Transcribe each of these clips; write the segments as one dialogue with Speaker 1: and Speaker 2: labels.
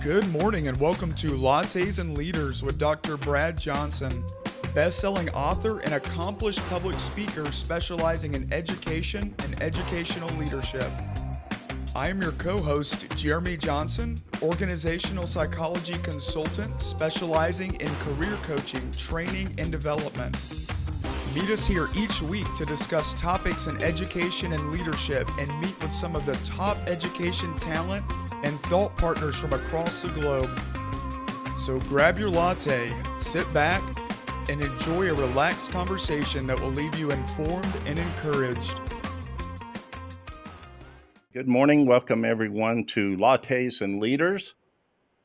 Speaker 1: Good morning and welcome to Lattes and Leaders with Dr. Brad Johnson, best-selling author and accomplished public speaker specializing in education and educational leadership. I am your co-host, Jeremy Johnson, organizational psychology consultant specializing in career coaching, training, and development. Meet us here each week to discuss topics in education and leadership and meet with some of the top education talent and thought partners from across the globe. So grab your latte, sit back, and enjoy a relaxed conversation that will leave you informed and encouraged.
Speaker 2: Good morning. Welcome everyone to Lattes and Leaders.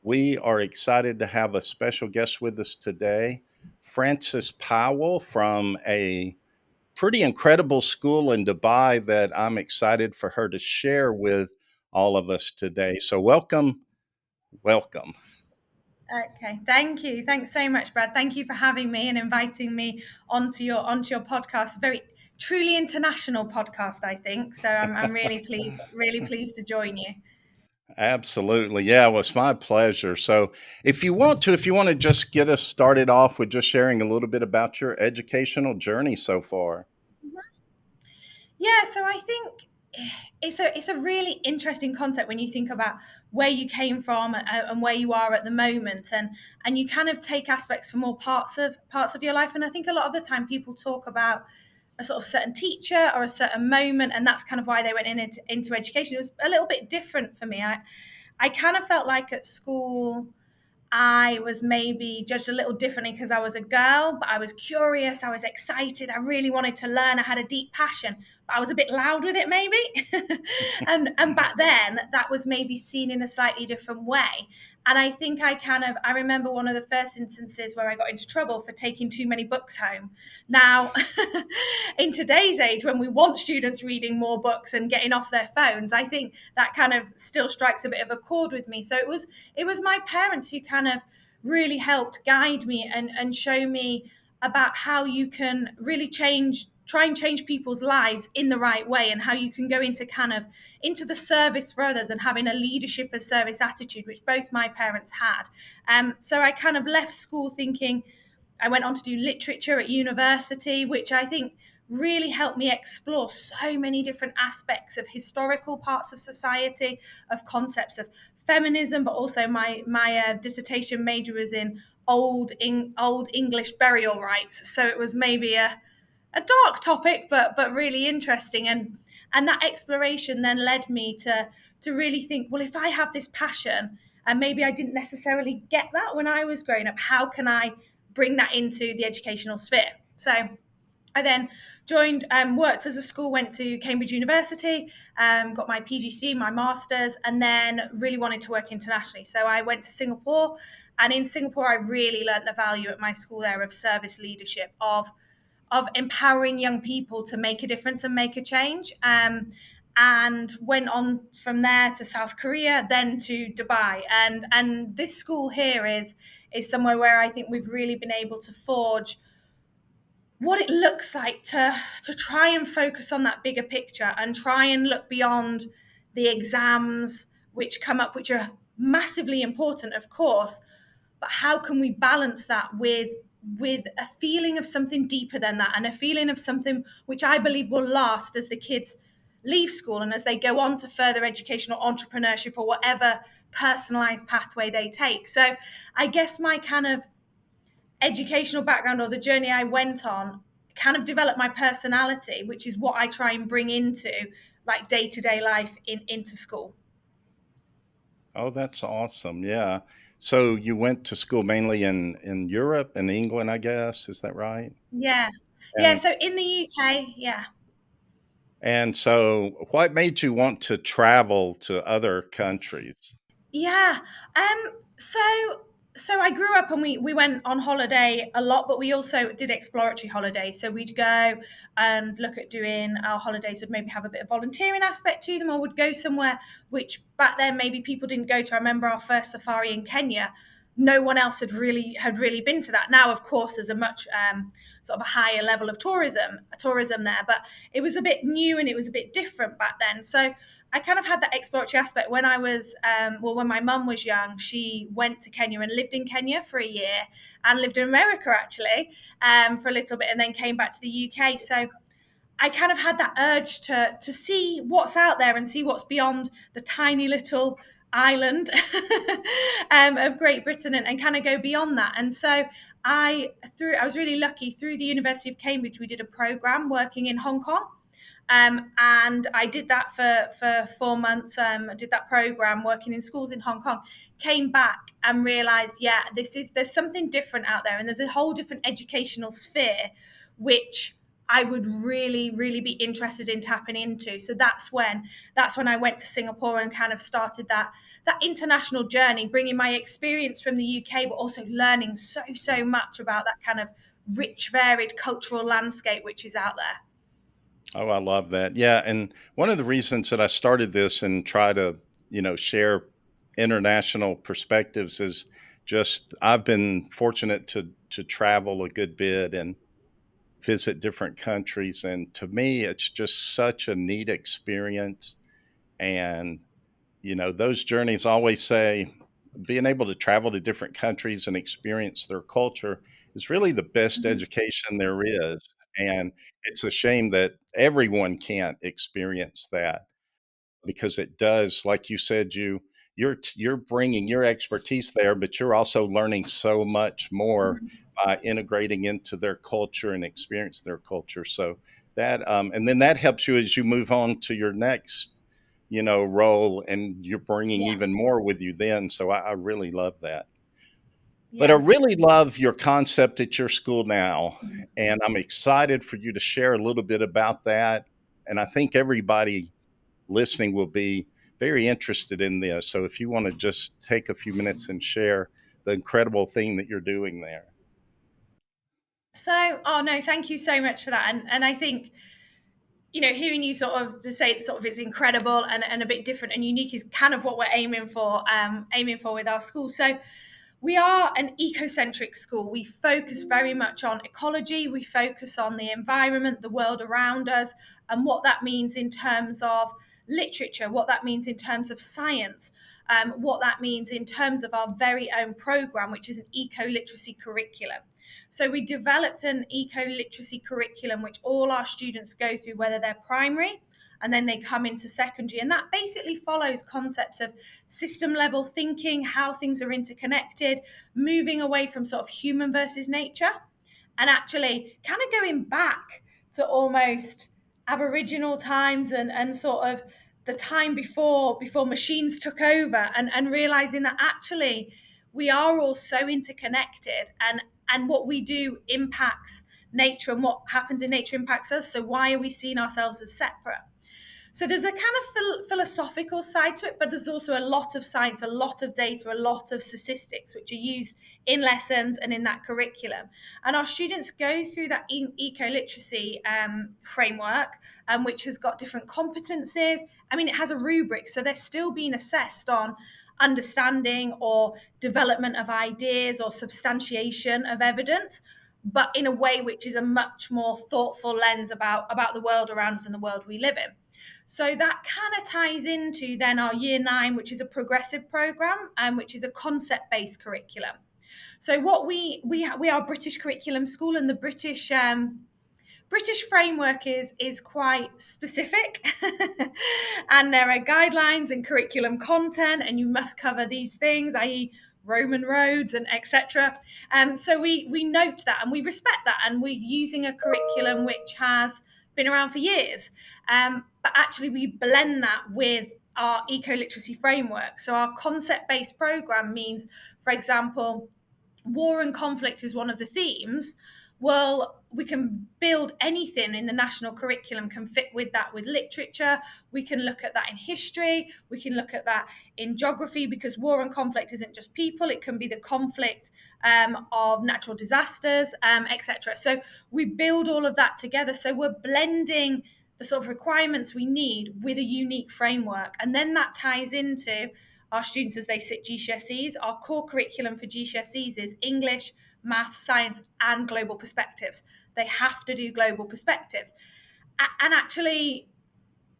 Speaker 2: We are excited to have a special guest with us today, Frances Powell from a pretty incredible school in Dubai that I'm excited for her to share with all of us today. So welcome.
Speaker 3: Okay, thank you. Thanks so much, Brad. Thank you for having me and inviting me onto your podcast. Very truly international podcast, I think. So I'm really pleased to join you.
Speaker 2: Absolutely. Yeah, well, it's my pleasure. So if you want to just get us started off with just sharing a little bit about your educational journey so far.
Speaker 3: Yeah, so I think it's a really interesting concept when you think about where you came from and where you are at the moment, and you kind of take aspects from all parts of your life. And I think a lot of the time people talk about a sort of certain teacher or a certain moment, and that's kind of why they went into education. It was a little bit different for me. I kind of felt like at school I was maybe judged a little differently because I was a girl, but I was curious, I was excited, I really wanted to learn, I had a deep passion, but I was a bit loud with it maybe. and back then that was maybe seen in a slightly different way. And I think I remember one of the first instances where I got into trouble for taking too many books home. Now, in today's age, when we want students reading more books and getting off their phones, I think that kind of still strikes a bit of a chord with me. So it was my parents who kind of really helped guide me and show me about how you can really try and change people's lives in the right way, and how you can go into the service for others and having a leadership as service attitude, which both my parents had. So I kind of left school thinking, I went on to do literature at university, which I think really helped me explore so many different aspects of historical parts of society, of concepts of feminism, but also my dissertation major was in old English burial rites. So it was maybe a dark topic, but really interesting. And that exploration then led me to really think, well, if I have this passion, and maybe I didn't necessarily get that when I was growing up, how can I bring that into the educational sphere? So I then joined, worked as a school, went to Cambridge University, got my PGCE, my master's, and then really wanted to work internationally. So I went to Singapore, and in Singapore, I really learned the value at my school there of service leadership, of empowering young people to make a difference and make a change. And went on from there to South Korea, then to Dubai. And this school here is somewhere where I think we've really been able to forge what it looks like to try and focus on that bigger picture and try and look beyond the exams which come up, which are massively important, of course, but how can we balance that with a feeling of something deeper than that, and a feeling of something which I believe will last as the kids leave school and as they go on to further education or entrepreneurship or whatever personalized pathway they take. So I guess my kind of educational background, or the journey I went on, kind of developed my personality, which is what I try and bring into like day-to-day life into school.
Speaker 2: Oh, that's awesome. Yeah. So you went to school mainly in Europe and England, I guess. Is that right?
Speaker 3: Yeah.
Speaker 2: And,
Speaker 3: Yeah. So in the UK, yeah.
Speaker 2: And so what made you want to travel to other countries?
Speaker 3: Yeah. So I grew up and we went on holiday a lot, but we also did exploratory holidays. So we'd go and look at doing our holidays would maybe have a bit of volunteering aspect to them, or would go somewhere which back then maybe people didn't go to. I remember our first safari in Kenya. No one else had really been to that. Now, of course, there's a much sort of a higher level of tourism there, but it was a bit new and it was a bit different back then. So I kind of had that exploratory aspect when I was, when my mum was young. She went to Kenya and lived in Kenya for a year, and lived in America actually, for a little bit, and then came back to the UK. So I kind of had that urge to see what's out there and see what's beyond the tiny little island of Great Britain, and kind of go beyond that. And so I was really lucky through the University of Cambridge. We did a program working in Hong Kong. And I did that for 4 months. I did that program working in schools in Hong Kong. Came back and realized, yeah, there's something different out there, and there's a whole different educational sphere, which I would really, really be interested in tapping into. So that's when I went to Singapore and kind of started that international journey, bringing my experience from the UK, but also learning so much about that kind of rich, varied cultural landscape which is out there.
Speaker 2: Oh, I love that. Yeah. And one of the reasons that I started this and try to, share international perspectives is just I've been fortunate to travel a good bit and visit different countries. And to me, it's just such a neat experience. And, those journeys always say being able to travel to different countries and experience their culture is really the best
Speaker 3: Mhm.
Speaker 2: education there is. And it's a shame that everyone can't experience that because it does, like you said, you're bringing your expertise there, but you're also learning so much more
Speaker 3: Mhm.
Speaker 2: by integrating into their culture and experience their culture. So that, and then that helps you as you move on to your next, role, and you're bringing
Speaker 3: Yeah,
Speaker 2: even more with you then. So I really love that. But I
Speaker 3: yeah.
Speaker 2: really love your concept at your school now, and I'm excited for you to share a little bit about that. And I think everybody listening will be very interested in this. So if you want to just take a few minutes and share the incredible thing that you're doing there.
Speaker 3: So, oh no, thank you so much for that. And I think, hearing you sort of to say it sort of is incredible and a bit different and unique is kind of what we're aiming for with our school. So we are an ecocentric school. We focus very much on ecology. We focus on the environment, the world around us, and what that means in terms of literature, what that means in terms of science, what that means in terms of our very own program, which is an eco-literacy curriculum. So we developed an eco-literacy curriculum which all our students go through, whether they're primary and then they come into secondary. And that basically follows concepts of system level thinking, how things are interconnected, moving away from sort of human versus nature, and actually kind of going back to almost Aboriginal times and sort of the time before machines took over, and realizing that actually we are all so interconnected, and what we do impacts nature, and what happens in nature impacts us. So why are we seeing ourselves as separate? So there's a kind of philosophical side to it, but there's also a lot of science, a lot of data, a lot of statistics, which are used in lessons and in that curriculum. And our students go through that eco-literacy framework, which has got different competencies. I mean, it has a rubric, so they're still being assessed on understanding or development of ideas or substantiation of evidence, but in a way which is a much more thoughtful lens about the world around us and the world we live in. So that kind of ties into then our year 9, which is a progressive program, which is a concept-based curriculum. So what we are a British curriculum school, and the British framework is quite specific, and there are guidelines and curriculum content, and you must cover these things, i.e., Roman roads and etc. So we note that and we respect that, and we're using a curriculum which has been around for years, but actually we blend that with our eco-literacy framework. So our concept-based program means, for example, war and conflict is one of the themes. Well, we can build anything in the national curriculum can fit with that, with literature. We can look at that in history. We can look at that in geography, because war and conflict isn't just people. It can be the conflict of natural disasters, etc. So we build all of that together. So we're blending the sort of requirements we need with a unique framework. And then that ties into our students as they sit GCSEs. Our core curriculum for GCSEs is English, maths, science, and global perspectives. They have to do global perspectives. And actually,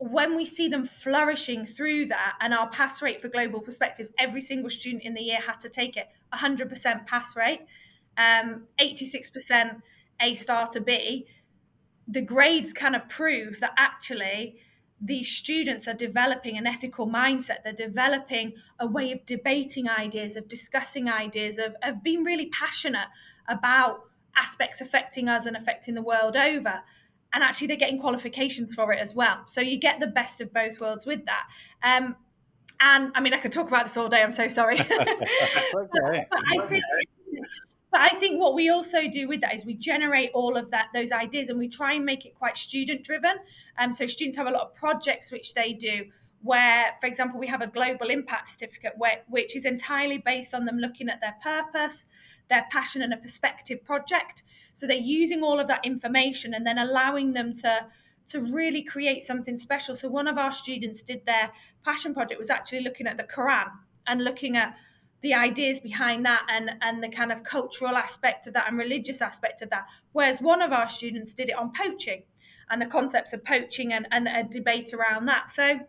Speaker 3: when we see them flourishing through that, and our pass rate for global perspectives, every single student in the year had to take it, 100% pass rate, 86% A star to B. The grades kind of prove that actually these students are developing an ethical mindset. They're developing a way of debating ideas, of discussing ideas, of being really passionate about aspects affecting us and affecting the world over. And actually, they're getting qualifications for it as well. So you get the best of both worlds with that. And I mean, I could talk about this all day. I'm so sorry.
Speaker 2: That's okay.
Speaker 3: But I think what we also do with that is we generate all of those ideas, and we try and make it quite student driven. So students have a lot of projects which they do where, for example, we have a global impact certificate which is entirely based on them looking at their purpose, their passion, and a perspective project. So they're using all of that information and then allowing them to really create something special. So one of our students did their passion project was actually looking at the Quran and looking at the ideas behind that and the kind of cultural aspect of that and religious aspect of that. Whereas one of our students did it on poaching and the concepts of poaching and a debate around that. So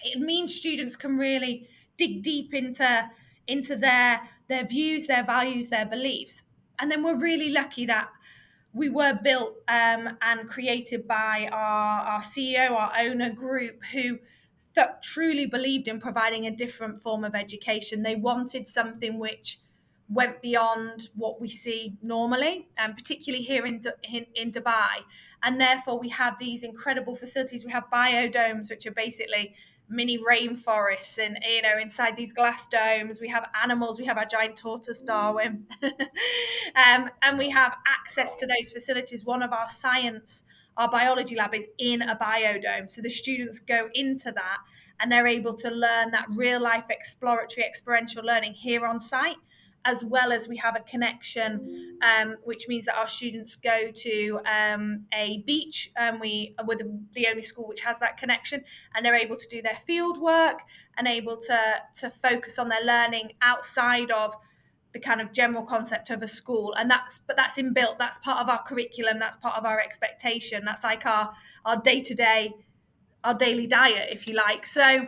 Speaker 3: it means students can really dig deep into their views, their values, their beliefs. And then we're really lucky that we were built and created by our CEO, our owner group, who truly believed in providing a different form of education. They wanted something which went beyond what we see normally, and particularly here in Dubai. And therefore, we have these incredible facilities. We have biodomes, which are basically mini rainforests, and inside these glass domes we have animals. We have our giant tortoise Darwin, and we have access to those facilities. One of our biology lab is in a biodome, so the students go into that and they're able to learn that real life exploratory experiential learning here on site, as well as we have a connection, which means that our students go to a beach. We're the only school which has that connection, and they're able to do their field work and able to focus on their learning outside of the kind of general concept of a school. And that's inbuilt. That's part of our curriculum. That's part of our expectation. That's like our day-to-day, our daily diet, if you like. So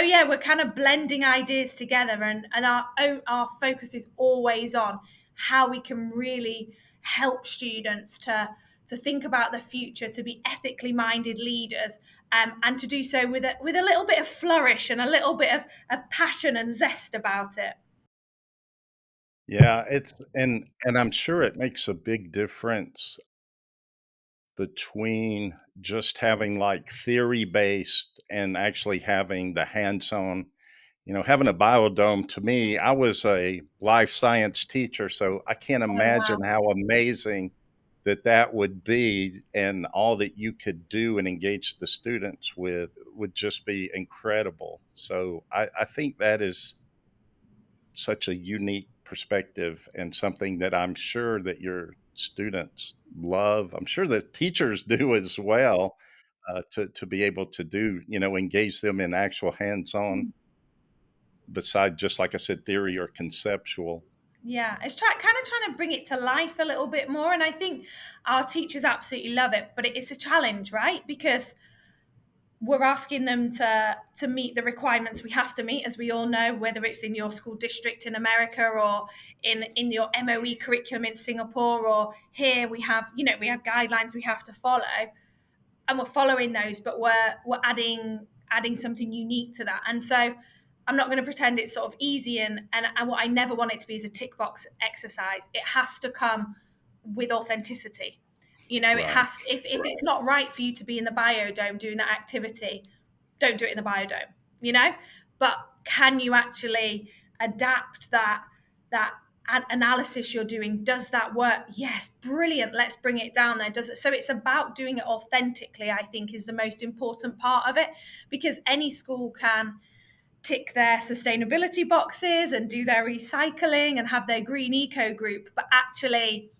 Speaker 3: yeah, we're kind of blending ideas together, and our focus is always on how we can really help students to think about the future, to be ethically minded leaders, and to do so with a little bit of flourish and a little bit of passion and zest about it.
Speaker 2: Yeah, and I'm sure it makes a big difference between just having like theory based and actually having the hands-on, having a biodome. To me, I was a life science teacher, so I can't
Speaker 3: Oh wow.
Speaker 2: imagine how amazing that would be, and all that you could do and engage the students with would just be incredible. So I think that is such a unique perspective and something that I'm sure that your students love. I'm sure that teachers do as well, to be able to do, engage them in actual hands-on, beside just like I said, theory or conceptual.
Speaker 3: Yeah, it's kind of trying to bring it to life a little bit more, and I think our teachers absolutely love it. But it's a challenge, right? Because we're asking them to meet the requirements we have to meet, as we all know, whether it's in your school district in America or in your MOE curriculum in Singapore, or here we have guidelines we have to follow, and we're following those, but we're adding something unique to that. And so I'm not going to pretend it's sort of easy, and what I never want it to be is a tick box exercise. It has to come with authenticity. It
Speaker 2: Right.
Speaker 3: has, if it's not right for you to be in the biodome doing that activity, don't do it in the biodome, but can you actually adapt that analysis you're doing? Does that work? Yes, brilliant, let's bring it down there. Does it? So it's about doing it authentically, I think, is the most important part of it, because any school can tick their sustainability boxes and do their recycling and have their green eco group, but actually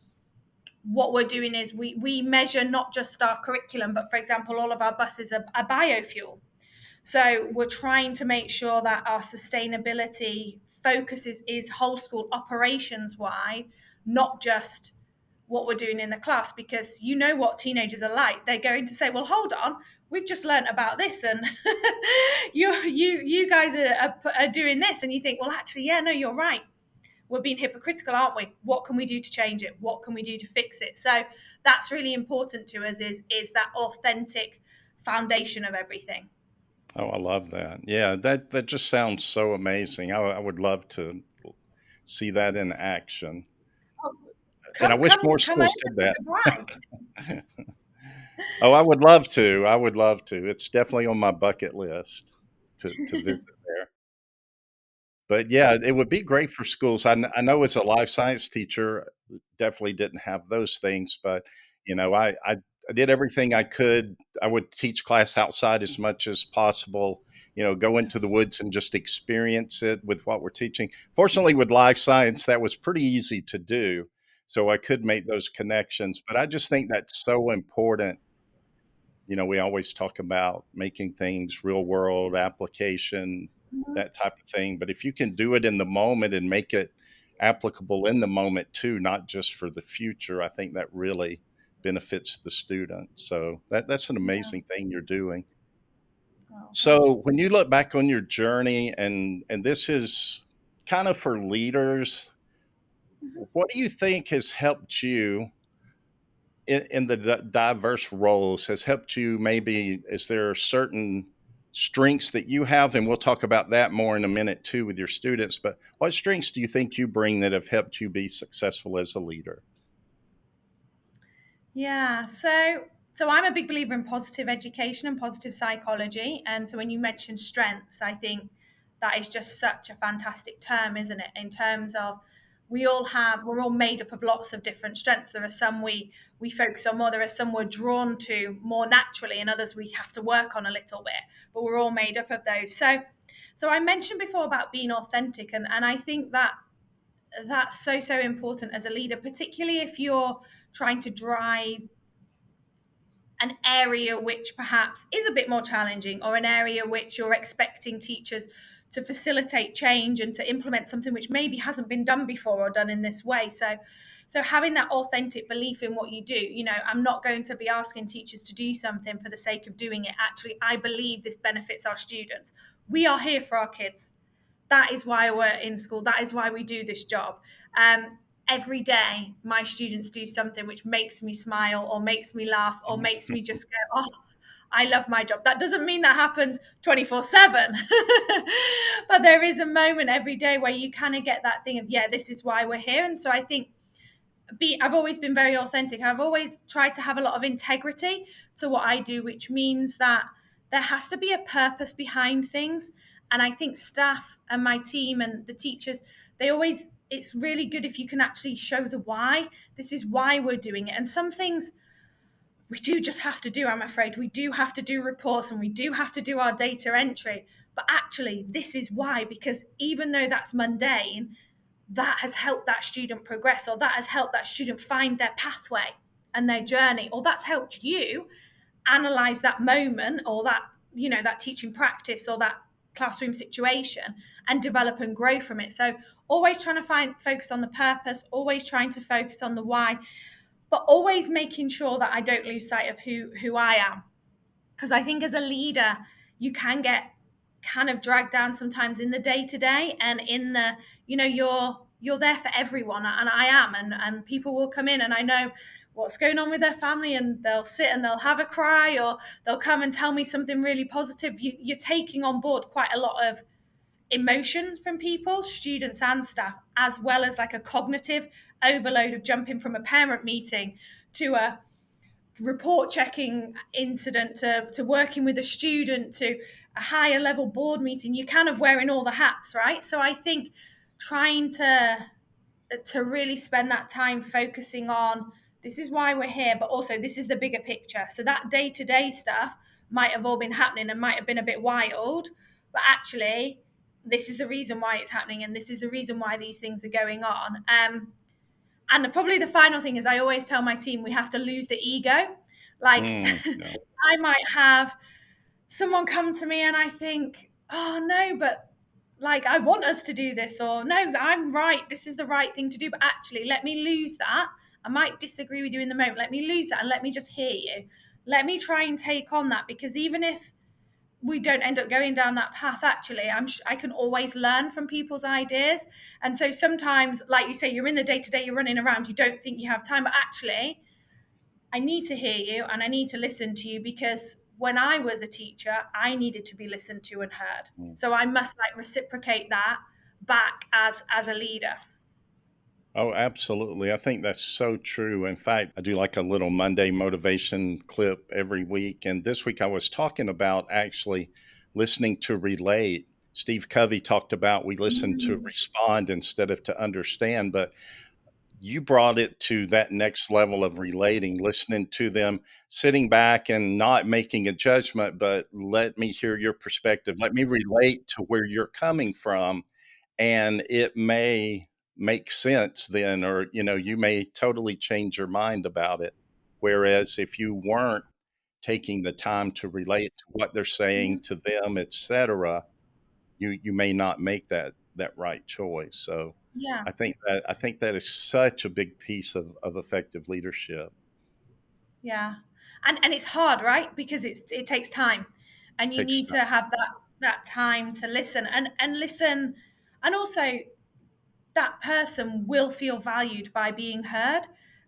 Speaker 3: what we're doing is we measure not just our curriculum, but for example, all of our buses are biofuel. So we're trying to make sure that our sustainability focus is whole school operations wide, not just what we're doing in the class, because you know what teenagers are like. They're going to say, well, hold on, we've just learned about this, and you guys are doing this, and you think, well, actually, yeah, no, you're right. We're being hypocritical, aren't we? What can we do to change it? What can we do to fix it? So that's really important to us, is that authentic foundation of everything.
Speaker 2: Oh, I love that. Yeah, that just sounds so amazing. I would love to see that in action.
Speaker 3: Oh,
Speaker 2: And I
Speaker 3: come,
Speaker 2: wish more
Speaker 3: come, come over
Speaker 2: schools did
Speaker 3: to
Speaker 2: that.
Speaker 3: Dubai.
Speaker 2: Oh, I would love to. I would love to. It's definitely on my bucket list to visit there. But yeah, it would be great for schools. I know as a life science teacher, definitely didn't have those things, but I did everything I could. I would teach class outside as much as possible. Go into the woods and just experience it with what we're teaching. Fortunately, with life science, that was pretty easy to do, so I could make those connections. But I just think that's so important. We always talk about making things real world application, that type of thing. But if you can do it in the moment and make it applicable in the moment too, not just for the future, I think that really benefits the student. So that's an
Speaker 3: Yeah.
Speaker 2: amazing thing you're doing.
Speaker 3: Oh, thank
Speaker 2: So
Speaker 3: you.
Speaker 2: when you look back on your journey, and this is kind of for leaders, what do you think has helped you in the diverse roles has helped you? Maybe is there certain strengths that you have, and we'll talk about that more in a minute too with your students, but what strengths do you think you bring that have helped you be successful as a leader?
Speaker 3: Yeah, so I'm a big believer in positive education and positive psychology. And so when you mention strengths, I think that is just such a fantastic term, isn't it? In terms of we're all made up of lots of different strengths. There are some we focus on more, there are some we're drawn to more naturally, and others we have to work on a little bit, but we're all made up of those. So I mentioned before about being authentic, and I think that that's so important as a leader, particularly if you're trying to drive an area which perhaps is a bit more challenging, or an area which you're expecting teachers to facilitate change and to implement something which maybe hasn't been done before or done in this way. So having that authentic belief in what you do, I'm not going to be asking teachers to do something for the sake of doing it. Actually, I believe this benefits our students. We are here for our kids. That is why we're in school. That is why we do this job. Every day, my students do something which makes me smile or makes me laugh or makes me just go, oh, I love my job. That doesn't mean that happens 24/7. But there is a moment every day where you kind of get that thing of, yeah, this is why we're here. And so I think I've always been very authentic. I've always tried to have a lot of integrity to what I do, which means that there has to be a purpose behind things. And I think staff and my team and the teachers, it's really good if you can actually show the why. This is why we're doing it. And some things we do just have to do, I'm afraid. We do have to do reports and we do have to do our data entry. But actually, this is why, because even though that's mundane, that has helped that student progress, or that has helped that student find their pathway and their journey, or that's helped you analyze that moment, or that teaching practice or that classroom situation, and develop and grow from it. So always trying to focus on the purpose, always trying to focus on the why, but always making sure that I don't lose sight of who I am. Because I think as a leader, you can get kind of dragged down sometimes in the day to day, and in the you're there for everyone, and I am, and people will come in and I know what's going on with their family, and they'll sit and they'll have a cry, or they'll come and tell me something really positive. You're taking on board quite a lot of emotions from people, students and staff, as well as like a cognitive overload of jumping from a parent meeting to a report checking incident, to working with a student, to a higher level board meeting. You're kind of wearing all the hats, right? So I think trying to really spend that time focusing on, this is why we're here, but also this is the bigger picture. So that day-to-day stuff might have all been happening and might have been a bit wild, but actually this is the reason why it's happening, and this is the reason why these things are going on. And probably the final thing is, I always tell my team, we have to lose the ego. Like,
Speaker 2: Yeah.
Speaker 3: I might have someone come to me and I think, oh no, but like, I want us to do this, or no, I'm right, this is the right thing to do. But actually, let me lose that. I might disagree with you in the moment. Let me lose that and let me just hear you. let me try and take on that, because even if we don't end up going down that path, actually I can always learn from people's ideas. And so sometimes, like you say, you're in the day-to-day, you're running around, you don't think you have time, but actually I need to hear you and I need to listen to you, because when I was a teacher, I needed to be listened to and heard.
Speaker 2: Mm.
Speaker 3: So I must reciprocate that back as a leader.
Speaker 2: Oh, absolutely. I think that's so true. In fact, I do like a little Monday motivation clip every week. And this week I was talking about actually listening to relate. Steve Covey talked about we listen to
Speaker 3: Mm.
Speaker 2: respond instead of to understand, but you brought it to that next level of relating, listening to them, sitting back and not making a judgment, but let me hear your perspective. Let me relate to where you're coming from, and it may make sense then, or you may totally change your mind about it. Whereas if you weren't taking the time to relate to what they're
Speaker 3: Yeah.
Speaker 2: saying to them, etc., you may not make that right choice. So
Speaker 3: Yeah.
Speaker 2: I think that is such a big piece of effective leadership.
Speaker 3: Yeah. And it's hard, right? Because it takes time. And you
Speaker 2: Takes
Speaker 3: need
Speaker 2: time.
Speaker 3: to have that time to listen and listen. And also, that person will feel valued by being heard.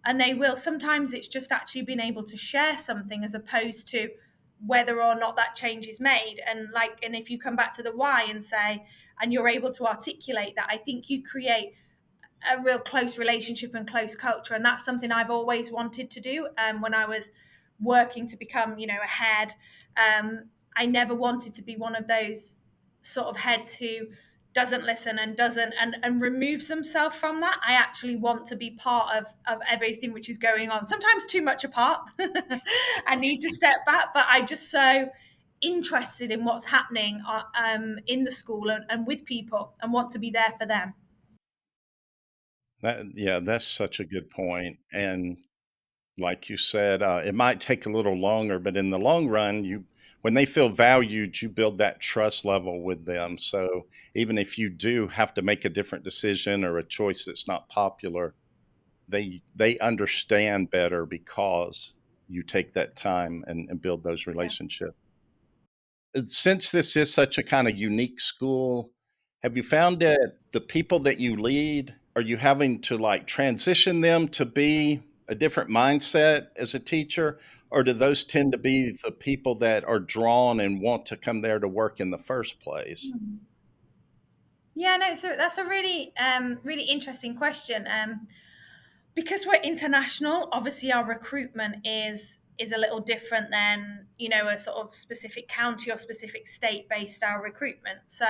Speaker 3: And they will, sometimes it's just actually being able to share something, as opposed to whether or not that change is made. And if you come back to the why and say, and you're able to articulate that, I think you create a real close relationship and close culture. And that's something I've always wanted to do. When I was working to become, a head, I never wanted to be one of those sort of heads who doesn't listen and doesn't and removes themselves from that. I actually want to be part of everything which is going on. Sometimes too much a part. I need to step back, but I just so interested in what's happening in the school and with people, and want to be there for them.
Speaker 2: Yeah, that's such a good point. And like you said, it might take a little longer, but in the long run, when they feel valued, you build that trust level with them. So even if you do have to make a different decision or a choice that's not popular, they understand better because you take that time and build those
Speaker 3: Yeah.
Speaker 2: relationships. Since this is such a kind of unique school, have you found that the people that you lead, are you having to like transition them to be a different mindset as a teacher? Or do those tend to be the people that are drawn and want to come there to work in the first place?
Speaker 3: Hmm. Yeah, no, so that's a really interesting question. Because we're international, obviously our recruitment is a little different than, a sort of specific county or specific state based style recruitment. So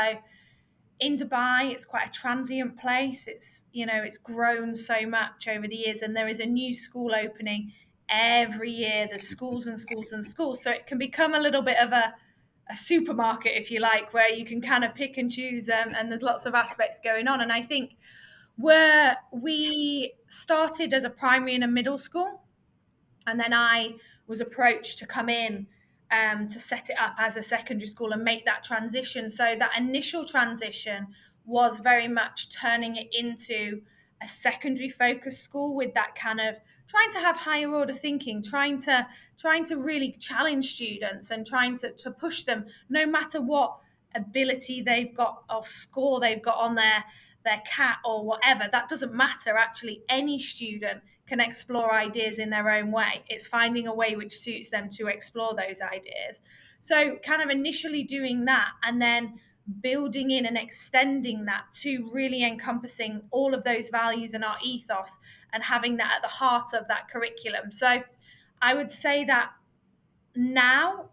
Speaker 3: in Dubai, it's quite a transient place. It's grown so much over the years, and there is a new school opening every year. There's schools and schools and schools, so it can become a little bit of a supermarket, if you like, where you can kind of pick and choose, and there's lots of aspects going on. And I think where we started as a primary and a middle school, and then I was approached to come in to set it up as a secondary school and make that transition. So that initial transition was very much turning it into a secondary focused school, with that kind of trying to have higher order thinking, trying to really challenge students and trying to push them, no matter what ability they've got or score they've got on their cat or whatever. That doesn't matter. Actually, any student can explore ideas in their own way. It's finding a way which suits them to explore those ideas. So kind of initially doing that, and then building in and extending that to really encompassing all of those values and our ethos, and having that at the heart of that curriculum. So I would say that now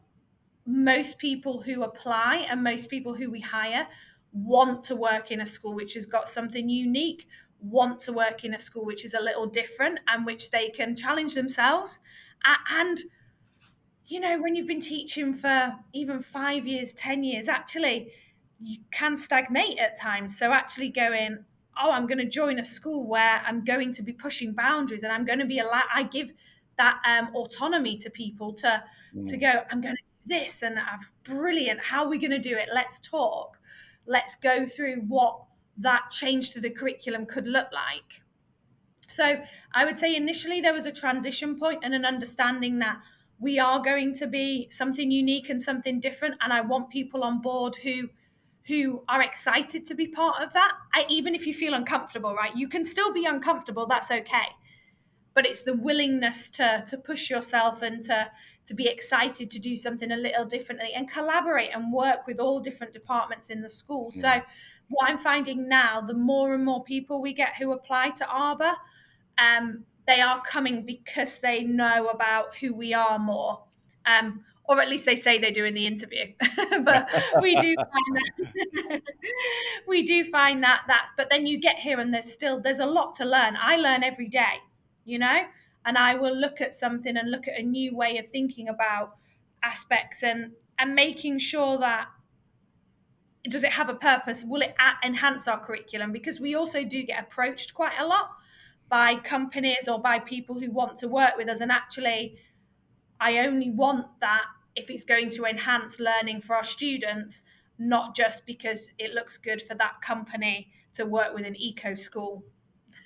Speaker 3: most people who apply and most people who we hire want to work in a school which has got something unique, want to work in a school which is a little different, and which they can challenge themselves. And when you've been teaching for even 5 years, 10 years, actually, you can stagnate at times. So actually going, oh, I'm going to join a school where I'm going to be pushing boundaries, and I'm going to be I give that autonomy to people to
Speaker 2: Mm.
Speaker 3: go, I'm going to do this, and brilliant. How are we going to do it? Let's talk. Let's go through what that change to the curriculum could look like. So I would say initially there was a transition point and an understanding that we are going to be something unique and something different, and I want people on board who are excited to be part of that. Even if you feel uncomfortable, right? You can still be uncomfortable. That's okay. But it's the willingness to push yourself and to be excited to do something a little differently and collaborate and work with all different departments in the school. So what I'm finding now, the more and more people we get who apply to Arbor, they are coming because they know about who we are more. Or at least they say they do in the interview. But we do find that we do find that that's, but then you get here and there's a lot to learn. I learn every day, you know, and I will look at something and look at a new way of thinking about aspects and making sure that, does it have a purpose? Will it enhance our curriculum? Because we also do get approached quite a lot by companies or by people who want to work with us. And actually, I only want that if it's going to enhance learning for our students, not just because it looks good for that company to work with an eco school.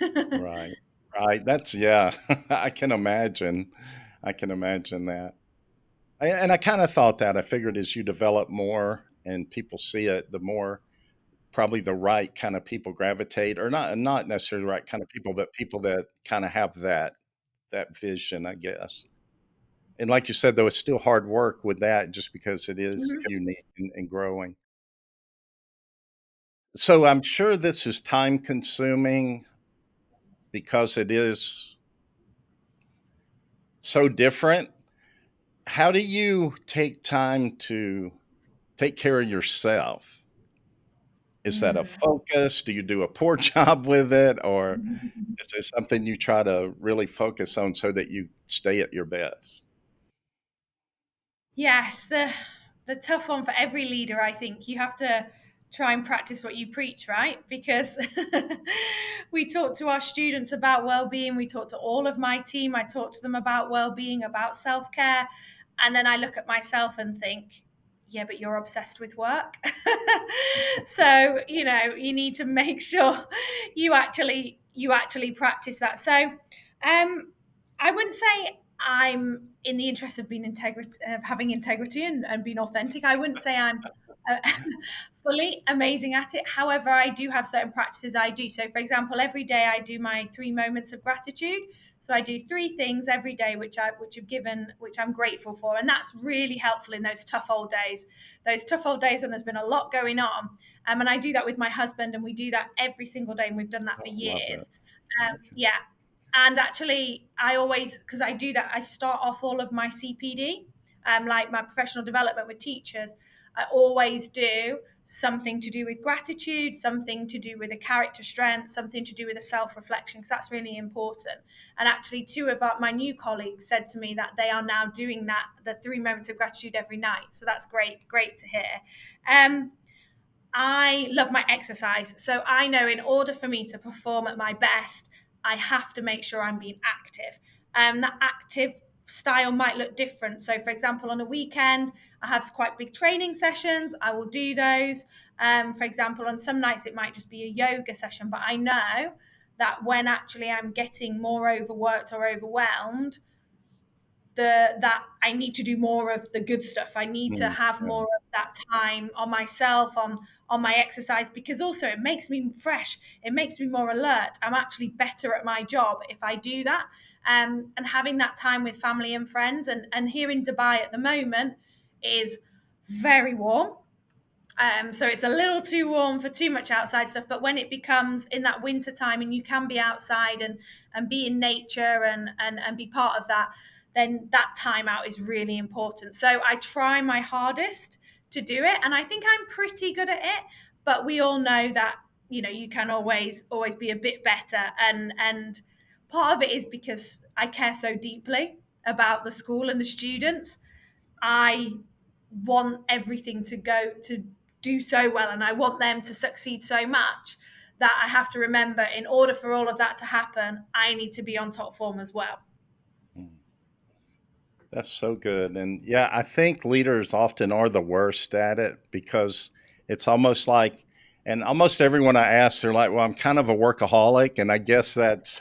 Speaker 2: Right. Right. That's, yeah, I can imagine. I can imagine that. And I kind of thought that. I figured as you develop more and people see it, the more probably the right kind of people gravitate, or not necessarily the right kind of people, but people that kind of have that vision, I guess. And like you said, though, it's still hard work with that just because it is
Speaker 3: Mhm.
Speaker 2: unique and growing. So I'm sure this is time consuming because it is so different. How do you take time to take care of yourself? Is that a focus? Do you do a poor job with it? Or
Speaker 3: Mm.
Speaker 2: is it something you try to really focus on so that you stay at your best?
Speaker 3: Yes, the tough one for every leader, I think. You have to try and practice what you preach, right? Because we talk to our students about well-being, we talk to all of my team, I talk to them about well-being, about self-care, and then I look at myself and think, yeah, but you're obsessed with work. So, you need to make sure you actually practice that. So, I wouldn't say I'm in the interest of being of having integrity and being authentic. I wouldn't say I'm uh, fully amazing at it. However, I do have certain practices I do. So, for example, every day I do my 3 moments of gratitude. So I do 3 things every day which I'm grateful for, and that's really helpful in those tough old days. Those tough old days when there's been a lot going on. And I do that with my husband, and we do that every single day, and we've done that for
Speaker 2: Oh, love that.
Speaker 3: years.
Speaker 2: Okay.
Speaker 3: Yeah, and actually, I always, because I do that, I start off all of my CPD, like my professional development with teachers. I always do something to do with gratitude, something to do with a character strength, something to do with a self reflection, because that's really important. And actually, two of my new colleagues said to me that they are now doing that, the 3 moments of gratitude every night. So that's great to hear. I love my exercise. So I know in order for me to perform at my best, I have to make sure I'm being active. That active style might look different. So, for example, on a weekend, I have quite big training sessions. I will do those. For example, on some nights, it might just be a yoga session. But I know that when actually I'm getting more overworked or overwhelmed, that I need to do more of the good stuff. I need to have
Speaker 2: Right.
Speaker 3: more of that time on myself, on my exercise, because also it makes me fresh. It makes me more alert. I'm actually better at my job if I do that. And having that time with family and friends, and here in Dubai at the moment is very warm. So it's a little too warm for too much outside stuff. But when it becomes in that winter time and you can be outside and be in nature and be part of that, then that time out is really important. So I try my hardest to do it. And I think I'm pretty good at it. But we all know that, you can always be a bit better. And part of it is because I care so deeply about the school and the students. I want everything to go to do so well, and I want them to succeed so much that I have to remember, in order for all of that to happen, I need to be on top form as well.
Speaker 2: Mm. That's so good. And yeah, I think leaders often are the worst at it because it's almost like, and almost everyone I ask, they're like, well, I'm kind of a workaholic. And I guess that's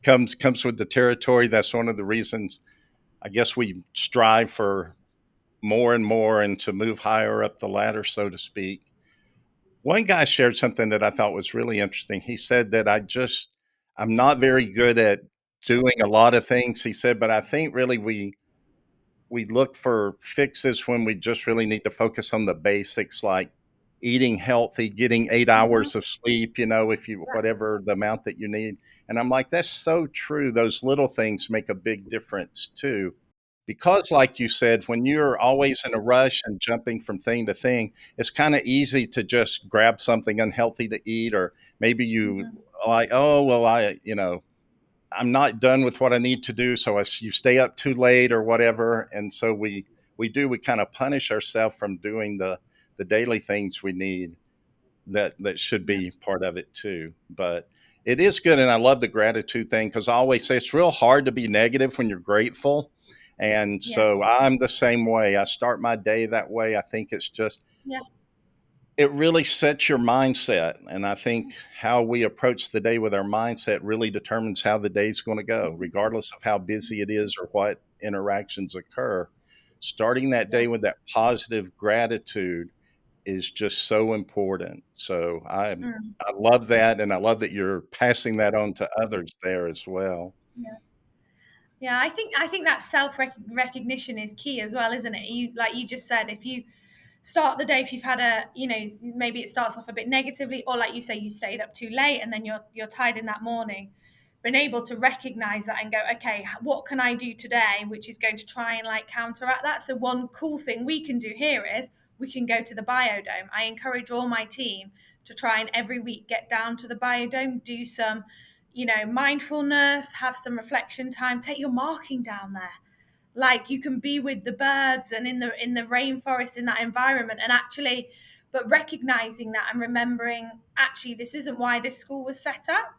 Speaker 2: comes with the territory. That's one of the reasons I guess we strive for more and more and to move higher up the ladder, so to speak. One guy shared something that I thought was really interesting. He said that I'm not very good at doing a lot of things. He said, but I think really we look for fixes when we just really need to focus on the basics like eating healthy, getting 8 hours of sleep, if you,
Speaker 3: Yeah.
Speaker 2: whatever the amount that you need. And I'm like, that's so true. Those little things make a big difference too. Because, like you said, when you're always in a rush and jumping from thing to thing, it's kind of easy to just grab something unhealthy to eat, or maybe you
Speaker 3: Mhm.
Speaker 2: like, oh, well, I'm not done with what I need to do, so you stay up too late or whatever, and so we kind of punish ourselves from doing the daily things we need that should
Speaker 3: Yeah.
Speaker 2: be part of it too. But it is good, and I love the gratitude thing because I always say it's real hard to be negative when you're grateful, and
Speaker 3: Yeah.
Speaker 2: so I'm the same way. I start my day that way. I think it's just
Speaker 3: Yeah.
Speaker 2: it really sets your mindset. And I think how we approach the day with our mindset really determines how the day's going to go, regardless of how busy it is or what interactions occur. Starting that
Speaker 3: Yeah.
Speaker 2: day with that positive gratitude is just so important. So
Speaker 3: Mm.
Speaker 2: I love that. And I love that you're passing that on to others there as well.
Speaker 3: Yeah. Yeah, I think that self recognition is key as well, isn't it? You, like you just said, if you start the day, if you've had maybe it starts off a bit negatively, or like you say, you stayed up too late and then you're tired in that morning, been able to recognize that and go, okay, what can I do today which is going to try and like counteract that? So one cool thing we can do here is we can go to the biodome. I encourage all my team to try and every week get down to the biodome, do some mindfulness, have some reflection time, take your marking down there. Like you can be with the birds and in the rainforest, in that environment, and actually, but recognizing that and remembering, actually, this isn't why this school was set up.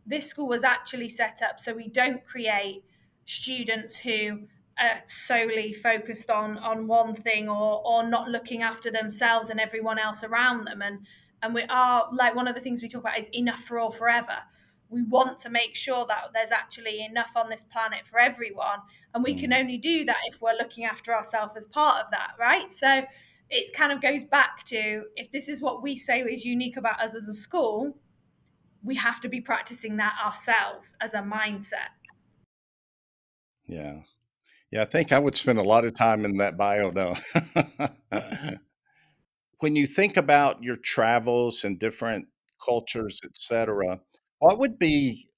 Speaker 3: This school was actually set up so we don't create students who are solely focused on one thing, or not looking after themselves and everyone else around them. And we are, like, one of the things we talk about is enough for all forever. We want to make sure that there's actually enough on this planet for everyone, and we can
Speaker 2: Mm,
Speaker 3: only do that if we're looking after ourselves as part of that, right? So it kind of goes back to, if this is what we say is unique about us as a school, we have to be practicing that ourselves as a mindset.
Speaker 2: yeah. Yeah. I think I would spend a lot of time in that biodome. When you think about your travels and different cultures, etc., what would be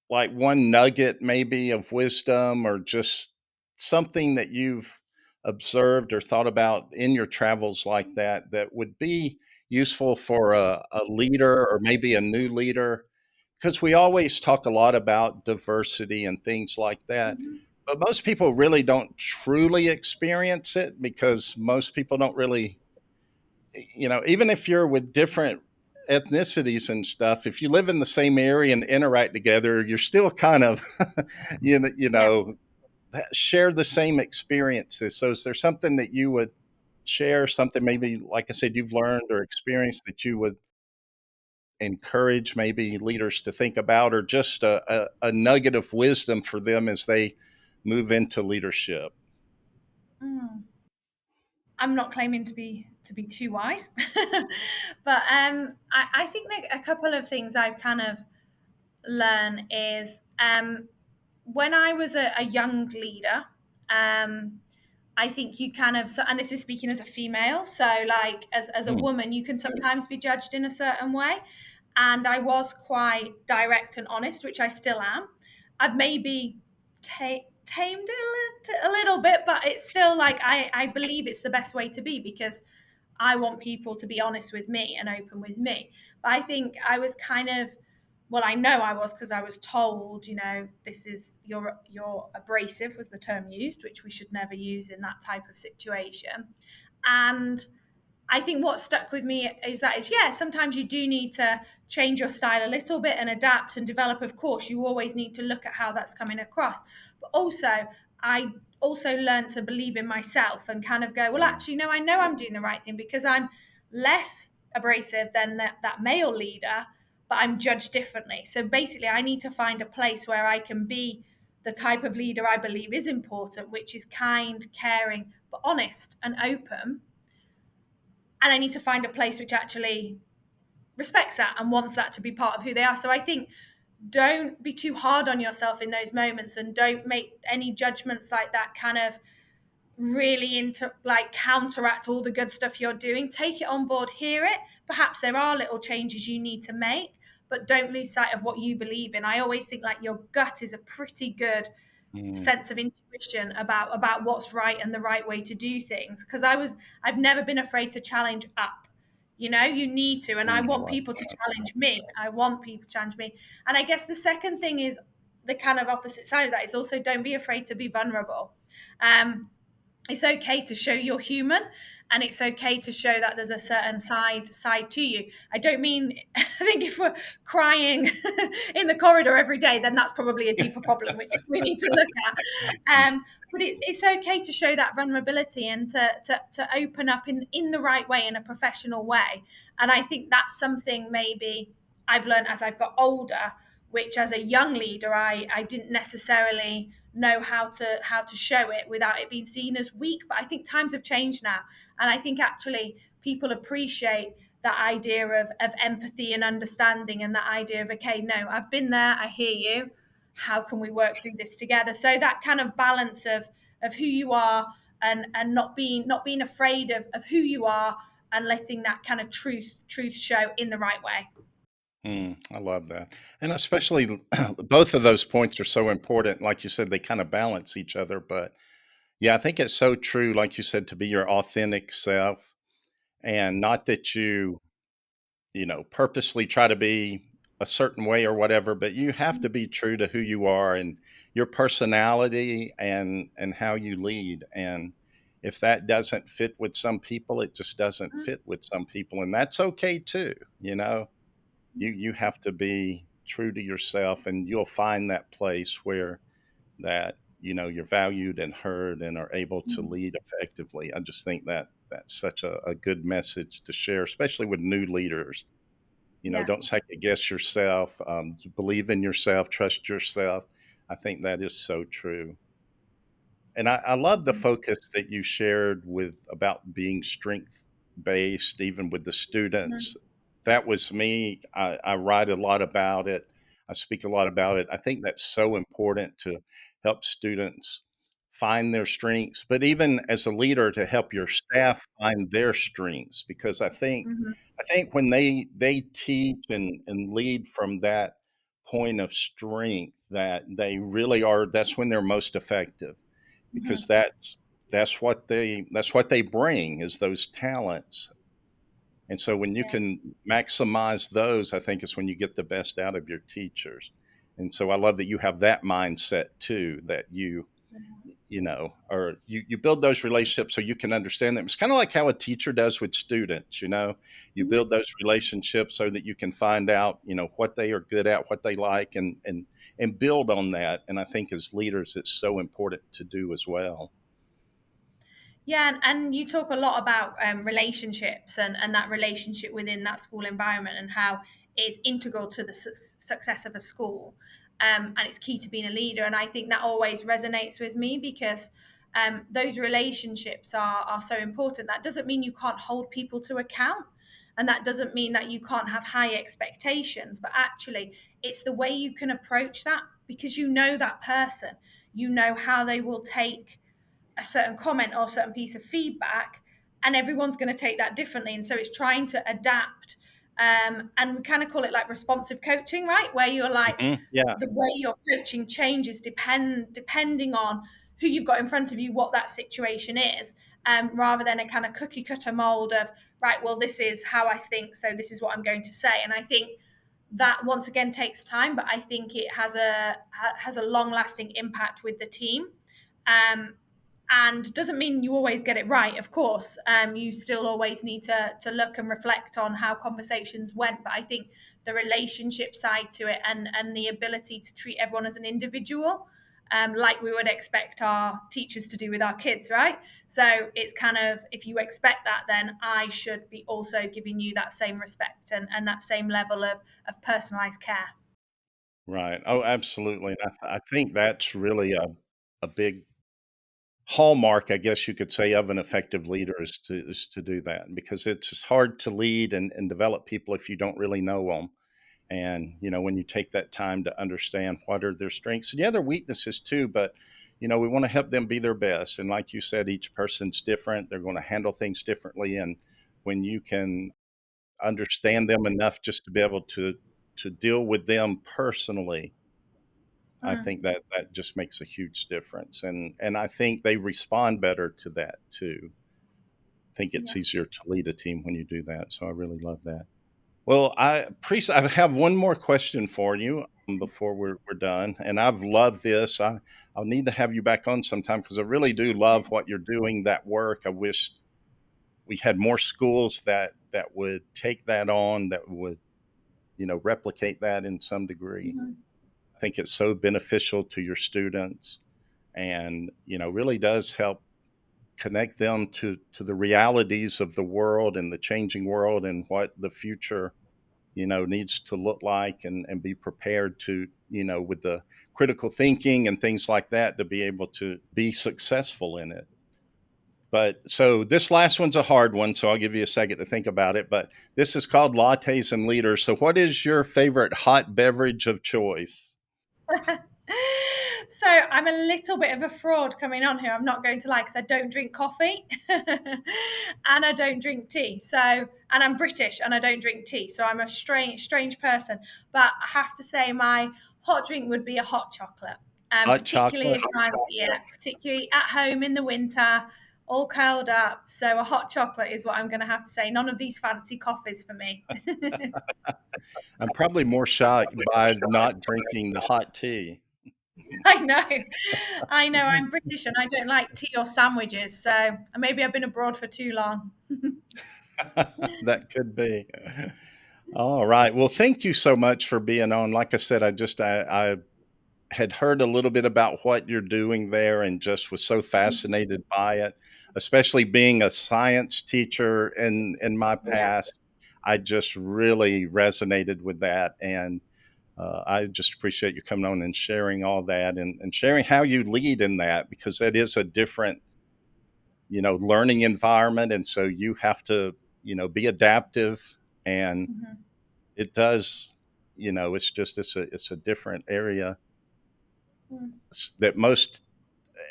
Speaker 2: like one nugget maybe of wisdom or just something that you've observed or thought about in your travels like that would be useful for a leader or maybe a new leader? Because we always talk a lot about diversity and things like that.
Speaker 3: Mm-hmm.
Speaker 2: But most people really don't truly experience it because most people don't really, even if you're with different ethnicities and stuff, if you live in the same area and interact together, you're still kind of, you know, you
Speaker 3: Yeah.
Speaker 2: know, share the same experiences. So, is there something that you would share, something maybe, like I said, you've learned or experienced that you would encourage maybe leaders to think about, or just a nugget of wisdom for them as they move into leadership?
Speaker 3: Mm. I'm not claiming to be too wise, but I think that a couple of things I've kind of learned is, when I was a young leader, um, I think you kind of, so, and this is speaking as a female, so like as a
Speaker 2: Mm,
Speaker 3: woman, you can sometimes be judged in a certain way. And I was quite direct and honest, which I still am. I've maybe tamed it a little bit, but it's still like I believe it's the best way to be, because I want people to be honest with me and open with me. But I think I was kind of, well, I know I was, because I was told, this is, you're abrasive was the term used, which we should never use in that type of situation. And I think what stuck with me is yeah, sometimes you do need to change your style a little bit and adapt and develop. Of course, you always need to look at how that's coming across. But also, I also learned to believe in myself and kind of go, well,
Speaker 2: mm,
Speaker 3: actually, no, I know I'm doing the right thing, because I'm less abrasive than that male leader, but I'm judged differently. So basically, I need to find a place where I can be the type of leader I believe is important, which is kind, caring, but honest and open. And I need to find a place which actually respects that and wants that to be part of who they are. So I think don't be too hard on yourself in those moments, and don't make any judgments like that kind of really into like counteract all the good stuff you're doing. Take it on board, hear it. Perhaps there are little changes you need to make, but don't lose sight of what you believe in. I always think like your gut is a pretty good
Speaker 2: Mm,
Speaker 3: sense of intuition about what's right and the right way to do things, because I've never been afraid to challenge up. You need to, and I
Speaker 2: I
Speaker 3: want
Speaker 2: love
Speaker 3: people to
Speaker 2: that.
Speaker 3: challenge me. I want people to challenge me. And I guess the second thing is the kind of opposite side of that is also don't be afraid to be vulnerable. It's okay to show you're human, and it's okay to show that there's a certain side to you. I don't mean I think if we're crying in the corridor every day, then that's probably a deeper problem which we need to look at. But it's okay to show that vulnerability and to open up in the right way, in a professional way. And I think that's something maybe I've learned as I've got older, which as a young leader I didn't necessarily know how to show it without it being seen as weak. But I think times have changed now, and I think actually people appreciate that idea of empathy and understanding, and that idea of, okay, no, I've been there, I hear you, how can we work through this together? So that kind of balance of who you are, and not being afraid of who you are, and letting that kind of truth show in the right way.
Speaker 2: I love that. And especially both of those points are so important. Like you said, they kind of balance each other. But yeah, I think it's so true, like you said, to be your authentic self, and not that purposely try to be a certain way or whatever, but you have to be true to who you are and your personality and how you lead. And if that doesn't fit with some people, it just doesn't fit with some people. And that's okay too. You have to be true to yourself, and you'll find that place where that you're valued and heard and are able to lead effectively. I just think that that's such a good message to share, especially with new leaders.
Speaker 3: Yeah.
Speaker 2: Don't second guess yourself. Believe in yourself, trust yourself. I think that is so true. And I love the focus that you shared with about being strength based, even with the
Speaker 3: Mhm.
Speaker 2: students. That was me. I write a lot about it. I speak a lot about it. I think that's so important to help students find their strengths, but even as a leader to help your staff find their strengths, because
Speaker 3: Mhm.
Speaker 2: I think when they teach and lead from that point of strength, that they really are, that's when they're most effective, because
Speaker 3: Mhm.
Speaker 2: that's what they bring, is those talents. And so when you
Speaker 3: Yeah.
Speaker 2: can maximize those, I think is when you get the best out of your teachers. And so I love that you have that mindset too, that or you build those relationships so you can understand them. It's kind of like how a teacher does with students. You
Speaker 3: Mhm.
Speaker 2: build those relationships so that you can find out, what they are good at, what they like, and build on that. And I think as leaders, it's so important to do as well.
Speaker 3: Yeah, and you talk a lot about relationships, and that relationship within that school environment, and how it's integral to the success of a school, and it's key to being a leader. And I think that always resonates with me, because those relationships are so important. That doesn't mean you can't hold people to account, and that doesn't mean that you can't have high expectations, but actually, it's the way you can approach that, because you know that person, you know how they will take a certain comment or a certain piece of feedback, and everyone's going to take that differently. And so it's trying to adapt, and we kind of call it like responsive coaching, right, where you're like,
Speaker 2: Yeah.
Speaker 3: the way your coaching changes depending on who you've got in front of you, what that situation is, rather than a kind of cookie cutter mold of, right, well, this is how I think, so this is what I'm going to say. And I think that once again takes time, but I think it has a long lasting impact with the team. um, and doesn't mean you always get it right, of course. You still always need to look and reflect on how conversations went, but I think the relationship side to it, and the ability to treat everyone as an individual, like we would expect our teachers to do with our kids, right? So it's kind of, if you expect that, then I should be also giving you that same respect, and that same level of personalized care.
Speaker 2: Right. Oh, absolutely. And I think that's really a big hallmark, I guess you could say, of an effective leader is to do that, because it's just hard to lead and develop people if you don't really know them. And, when you take that time to understand what are their strengths and the other weaknesses too, but, we want to help them be their best. And like you said, each person's different. They're going to handle things differently. And when you can understand them enough just to be able to deal with them personally, I
Speaker 3: Mm,
Speaker 2: think that just makes a huge difference. And I think they respond better to that too. I think it's
Speaker 3: yeah.
Speaker 2: easier to lead a team when you do that. So I really love that. Well, I have one more question for you before we're done, and I've loved this. I'll need to have you back on sometime because I really do love what you're doing. That work. I wish we had more schools that would take that on, that would replicate that in some degree.
Speaker 3: Mhm.
Speaker 2: I think it's so beneficial to your students, and really does help connect them to the realities of the world and the changing world and what the future needs to look like, and be prepared to, with the critical thinking and things like that, to be able to be successful in it. But so this last one's a hard one, so I'll give you a second to think about it. But this is called Lattes and Leaders. So, what is your favorite hot beverage of choice?
Speaker 3: So I'm a little bit of a fraud coming on here. I'm not going to lie, because I don't drink coffee and I don't drink tea. So, and I'm British and I don't drink tea. So I'm a strange person. But I have to say, my hot drink would be a hot chocolate.
Speaker 2: Hot
Speaker 3: Particularly
Speaker 2: chocolate?
Speaker 3: if I'm, yeah, particularly at home in the winter, all curled up. So a hot chocolate is what I'm going to have to say. None of these fancy coffees for me.
Speaker 2: I'm probably more shocked by not drinking the hot tea.
Speaker 3: I know. I know. I'm British and I don't like tea or sandwiches. So maybe I've been abroad for too long.
Speaker 2: That could be. All right. Well, thank you so much for being on. Like I said, I had heard a little bit about what you're doing there and just was so fascinated by it, especially being a science teacher in my
Speaker 3: Yeah.
Speaker 2: past. I just really resonated with that. And I just appreciate you coming on and sharing all that, and sharing how you lead in that, because that is a different, learning environment. And so you have to, be adaptive, and
Speaker 3: Mhm.
Speaker 2: it does, it's a different area
Speaker 3: Mm.
Speaker 2: that most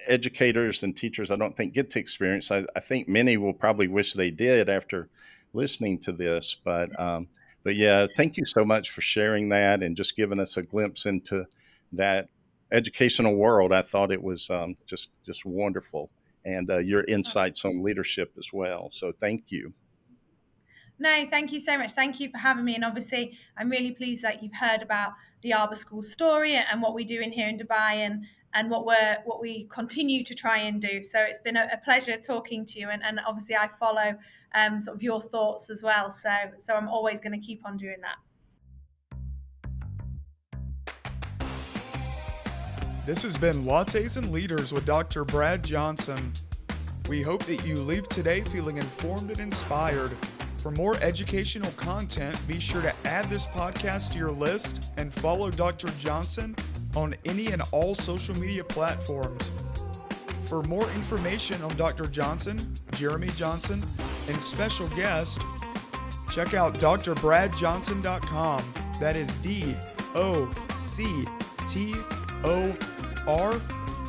Speaker 2: educators and teachers, I don't think, get to experience. I think many will probably wish they did after listening to this. But yeah, thank you so much for sharing that and just giving us a glimpse into that educational world. I thought it was just wonderful, and your insights on leadership as well. So thank you.
Speaker 3: No, thank you so much. Thank you for having me. And obviously, I'm really pleased that you've heard about the Arbor School story and what we do in here in Dubai, and what we continue to try and do. So it's been a pleasure talking to you. And obviously, I follow sort of your thoughts as well. So I'm always going to keep on doing that.
Speaker 1: This has been Lattes and Leaders with Dr. Brad Johnson. We hope that you leave today feeling informed and inspired. For more educational content, be sure to add this podcast to your list and follow Dr. Johnson on any and all social media platforms. For more information on Dr. Johnson, Jeremy Johnson, and special guest, check out drbradjohnson.com. That is DOCTOR,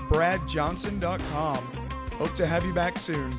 Speaker 1: bradjohnson.com. Hope to have you back soon.